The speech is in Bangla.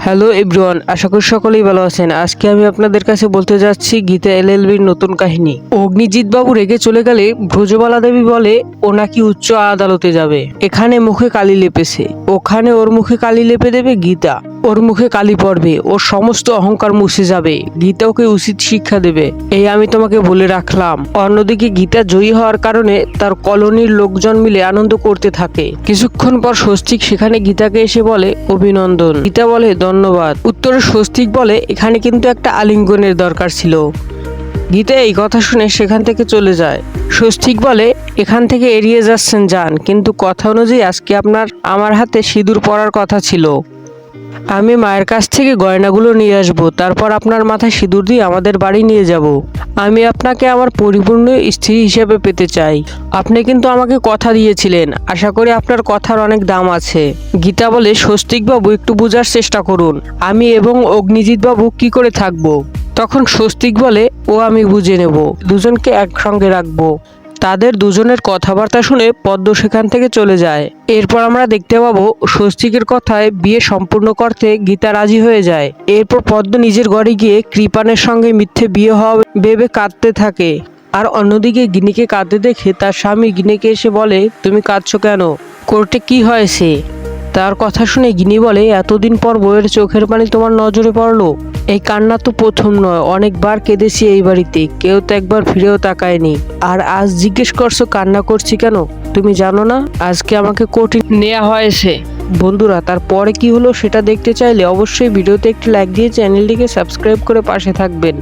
হ্যালো এভরিওয়ান, আশা করি সকলেই ভালো আছেন। আজকে আমি আপনাদের কাছে বলতে যাচ্ছি গীতা এলএলবির নতুন কাহিনী। অগ্নিজিৎ বাবু রেগে চলে গেলে ব্রজবালা দেবী বলে ও নাকি উচ্চ আদালতে যাবে। এখানে মুখে কালি লেপেছে, ওখানে ওর মুখে কালি লেপে দেবে গীতা। ওর মুখে কালি পড়বে, ওর সমস্ত অহংকার মুছে যাবে। গীতা ওকে উচিত শিক্ষা দেবে, এই আমি তোমাকে বলে রাখলাম। অন্যদিকে গীতা জয়ী হওয়ার কারণে তার কলোনির লোকজন মিলে আনন্দ করতে থাকে। কিছুক্ষণ পর স্বস্তিক সেখানে গীতাকে এসে বলে অভিনন্দন। গীতা বলে ধন্যবাদ। উত্তরে স্বস্তিক বলে এখানে কিন্তু একটা আলিঙ্গনের দরকার ছিল। গীতা এই কথা শুনে সেখান থেকে চলে যায়। স্বস্তিক বলে এখান থেকে এড়িয়ে যাচ্ছেন যান, কিন্তু কথা অনুযায়ী আজকে আমার হাতে সিঁদুর পরার কথা ছিল। আমি মায়ের কাছ থেকে গয়নাগুলো নিয়ে আসবো, তারপর আপনার মাথায় সিঁদুর দিয়ে আমাদের বাড়ি নিয়ে যাব। আমি আপনাকে আমার পরিপূর্ণ স্ত্রী হিসেবে পেতে চাই। আপনি কিন্তু আমাকে কথা দিয়েছিলেন, আশা করি আপনার কথার অনেক দাম আছে। গীতা বলে স্বস্তিক বাবু একটু বোঝার চেষ্টা করুন, আমি এবং অগ্নিজিৎ বাবু কি করে থাকবো। তখন স্বস্তিক বলে ও আমি বুঝে নেব, দুজনকে একসঙ্গে রাখবো। তাদের দুজনের কথাবার্তা শুনে পদ্ম সেখান থেকে চলে যায়। এরপর আমরা দেখতে পাবো স্বস্তিকের কথায় বিয়ে সম্পূর্ণ করতে গীতা রাজি হয়ে যায়। এরপর পদ্ম নিজের ঘরে গিয়ে কৃপানের সঙ্গে মিথ্যে বিয়ে হওয়া ভেবে কাঁদতে থাকে। আর অন্যদিকে গিনিকে কাঁদতে দেখে তার স্বামী গিনিকে এসে বলে তুমি কাঁদছো কেন, কোর্টে কি হয়েছে। তার কথা শুনে গিনি বলে এতদিন পর বউয়ের চোখের পানি তোমার নজরে পড়লো। এই কান্না তো প্রথম নয়, অনেকবার কেঁদেছি এই বাড়িতে, কেউ তো একবার ফিরেও তাকায়নি। আর আজ জিজ্ঞেস করছো কান্না করছি কেন, তুমি জানো না আজকে আমাকে কোর্টে নেওয়া হয়েছে। বন্ধুরা, তারপরে কি হলো সেটা দেখতে চাইলে অবশ্যই ভিডিওতে একটি লাইক দিয়ে চ্যানেলটিকে সাবস্ক্রাইব করে পাশে থাকবেন।